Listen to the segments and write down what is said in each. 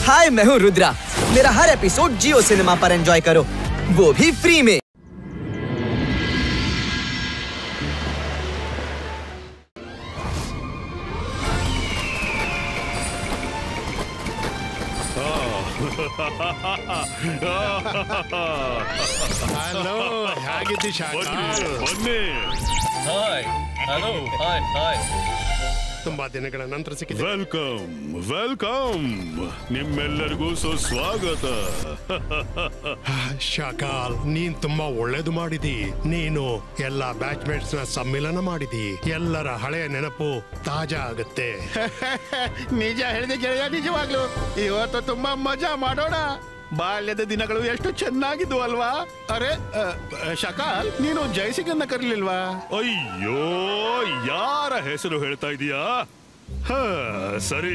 हाय, मैं हूँ रुद्रा। मेरा हर एपिसोड जियो सिनेमा पर एंजॉय करो, वो भी फ्री में। ಹಲೋ, ಹೇಗಿದ್ದಿ ಶಾಕಾಲ್? ಬನ್ನಿ. Hi, hello, hi, hi. ತುಂಬಾ ದಿನಗಳ ನಂತರ ಸಿಕ್ಕಿದೆ. ವೆಲ್ಕಮ್ ವೆಲ್ಕಮ್, ನಿಮ್ಮೆಲ್ಲರಿಗೂ ಸುಸ್ವಾಗತ. ಶಾಕಾಲ್, ನೀನ್ ತುಂಬಾ ಒಳ್ಳೇದು ಮಾಡಿದಿ. ನೀನು ಎಲ್ಲಾ ಬ್ಯಾಚ್ಮೇಟ್ಸ್ ನ ಸಮ್ಮಿಲನ ಮಾಡಿದಿ. ಎಲ್ಲರ ಹಳೆಯ ನೆನಪು ತಾಜಾ ಆಗುತ್ತೆ. ನಿಜ ಹೇಳಿದೆ ಗೆಳೆಯ, ನಿಜವಾಗ್ಲು ಇವತ್ತು ತುಂಬಾ ಮಜಾ ಮಾಡೋಣ. ಬಾಲ್ಯದ ದಿನಗಳು ಎಷ್ಟು ಚೆನ್ನಾಗಿದ್ವು ಅಲ್ವಾ? ಅರೆ ಶಕಾಲ್, ನೀನು ಜಯಸಿಂಗನ್ನ ಕರೀಲಿಲ್ವಾ? ಅಯ್ಯೋ, ಯಾರ ಹೆಸರು ಹೇಳ್ತಾ ಇದೀಯಾ? ಸರಿ,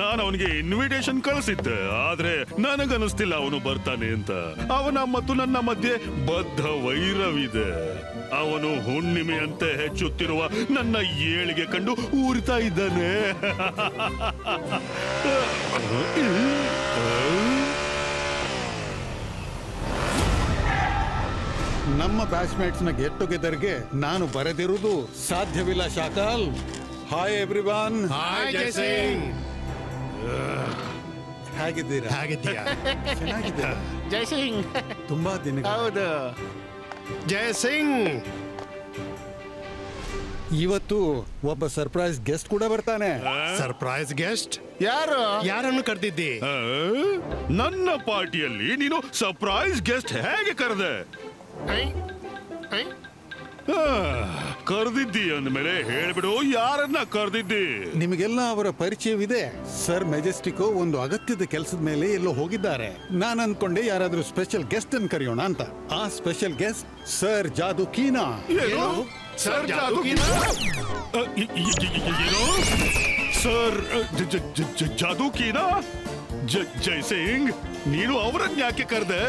ನಾನು ಅವನಿಗೆ ಇನ್ವಿಟೇಷನ್ ಕಳಿಸಿದ್ದೆ, ಆದ್ರೆ ನನಗನ್ನಿಸ್ತಿಲ್ಲ ಅವನು ಬರ್ತಾನೆ ಅಂತ. ಅವನ ಮತ್ತು ನನ್ನ ಮಧ್ಯೆ ಬದ್ಧ ವೈರವಿದೆ. ಅವನು ಹುಣ್ಣಿಮೆಯಂತೆ ಹೆಚ್ಚುತ್ತಿರುವ ನನ್ನ ಏಳಿಗೆ ಕಂಡು ಊರ್ತಾ ಇದ್ದಾನೆ. ನಮ್ಮ ಬ್ಯಾಚ್ಮೇಟ್ಸ್ ನ ಗೆಟ್ ಟುಗೆದರ್ಗೆ ನಾನು ಬರೆದಿರುವುದು ಸಾಧ್ಯವಿಲ್ಲ Shakaal. Hi everyone. Hi Jaisingh, ಹೇಗಿದ್ದೀರಾ? ಹೇಗಿದ್ದೀಯಾ? ಚೆನ್ನಾಗಿದ್ದೀರಾ? ಜಯಸಿಂಗ್, ತುಂಬಾ ದಿನ. ಹೌದು ಜಯಸಿಂಗ್, ಇವತ್ತು ಒಬ್ಬ ಸರ್ಪ್ರೈಸ್ ಗೆಸ್ಟ್ ಕೂಡ ಬರ್ತಾನೆ. Surprise guest? ಯಾರು? ಯಾರನ್ನು ಕರೆದಿದ್ದಿ? ನನ್ನ ಪಾರ್ಟಿಯಲ್ಲಿ ನೀನು ಸರ್ಪ್ರೈಸ್ ಗೆಸ್ಟ್ ಹೇಗೆ ಕರೆದೆ? ಕರೆದಿದ್ದಿ ಅಂದ್ಮೇಲೆ ಹೇಳ್ಬಿಡು, ಯಾರನ್ನ ಕರೆದಿದ್ದಿ? ನಿಮಗೆಲ್ಲ ಅವರ ಪರಿಚಯವಿದೆ. ಸರ್ ಮೆಜೆಸ್ಟಿಕೋ ಒಂದು ಅಗತ್ಯದ ಕೆಲಸದ ಮೇಲೆ ಎಲ್ಲೋ ಹೋಗಿದ್ದಾರೆ. ನಾನು ಅನ್ಕೊಂಡೆ ಯಾರಾದ್ರೂ ಸ್ಪೆಷಲ್ ಗೆಸ್ಟ್ ಅನ್ನು ಕರೆಯೋಣ ಅಂತ. ಆ ಸ್ಪೆಷಲ್ ಗೆಸ್ಟ್ ಸರ್ ಜಾದುಕೀನಾ. ಏನು? ಸರ್ ಜಾದುಕೀನಾ? ಏನು? ಸರ್ ಜಾದುಕೀನಾ? ಜಯಸಿಂಗ್, ನೀನು ಅವರನ್ನ ಯಾಕೆ ಕರೆದೆ?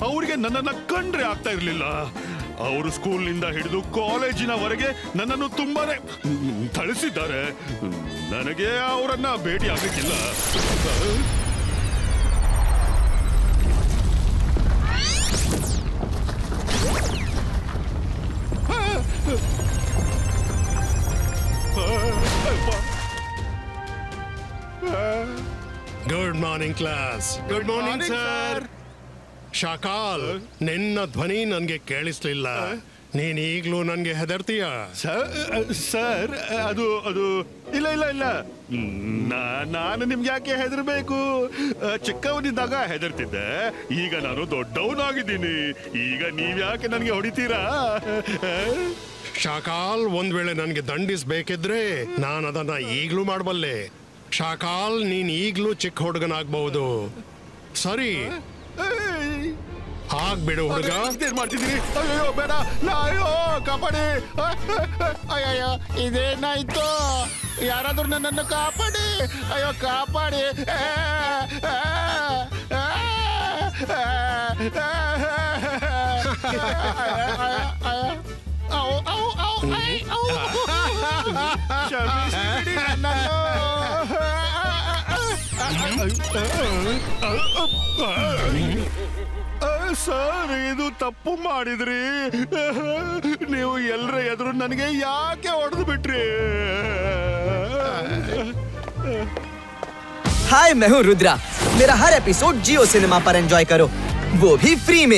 ಅವ್ರಿಗೆ ನನ್ನನ್ನ ಕಂಡ್ರೆ ಆಗ್ತಾ ಇರ್ಲಿಲ್ಲ. ಅವರು ಸ್ಕೂಲ್ನಿಂದ ಹಿಡಿದು ಕಾಲೇಜಿನವರೆಗೆ ನನ್ನನ್ನು ತುಂಬಾನೇ ಥಳಿಸಿದ್ದಾರೆ. ನನಗೆ ಅವರನ್ನ ಭೇಟಿ ಆಗಕ್ಕಿಲ್ಲ. Good morning class. Good morning sir. Shakaal, ನಿನ್ನ ಧ್ವನಿ ನನ್ಗೆ ಕೇಳಿಸ್ಲಿಲ್ಲ. ನೀನ್ ಈಗ್ಲೂ ನನ್ಗೆ ಹೆದರ್ತೀಯ? ಸರ್, ಅದು ಅದು ಇಲ್ಲ ಇಲ್ಲ ಇಲ್ಲ, ನಾನು ನಿಮ್ಗೆ ಯಾಕೆ ಹೆದರ್ಬೇಕು? ಚಿಕ್ಕವನಿದ್ದಾಗ ಹೆದರ್ತಿದ್ದೆ, ಈಗ ನಾನು ದೊಡ್ಡವನಾಗಿದ್ದೀನಿ. ಈಗ ನೀವ್ಯಾಕೆ ನನಗೆ ಹೊಡಿತೀರಾ? ಶಾಕಾಲ್, ಒಂದ್ ವೇಳೆ ನನ್ಗೆ ದಂಡಿಸ್ಬೇಕಿದ್ರೆ ನಾನು ಅದನ್ನ ಈಗ್ಲೂ ಮಾಡಬಲ್ಲೆ. ಶಾಕಾಲ್, ನೀನ್ ಈಗ್ಲೂ ಚಿಕ್ಕ ಹುಡುಗನಾಗ್ಬಹುದು. ಸರಿ, ಆಗ್ಬಿಡು ಹುಡುಗ. ಮಾಡ್ತಿದ್ದೀನಿ. ಅಯ್ಯೋ ಬೇಡ, ಅಯ್ಯೋ ಕಾಪಾಡಿ. ಅಯ್ಯಯ್ಯೋ, ಇದೇನಾಯ್ತು? ಯಾರಾದ್ರೂ ನನ್ನನ್ನು ಕಾಪಾಡಿ. ಅಯ್ಯೋ ಕಾಪಾಡಿ. ಸರ್, ಇದು ತಪ್ಪು ಮಾಡಿದ್ರಿ. ನೀವು ಎಲ್ಲರ ಎದುರು ನನಗೆ ಯಾಕೆ ಹೊಡೆದು ಬಿಟ್ರಿ? हाय, मैं हूँ रुद्रा। मेरा हर एपिसोड जियो सिनेमा पर एंजॉय करो, वो भी फ्री में।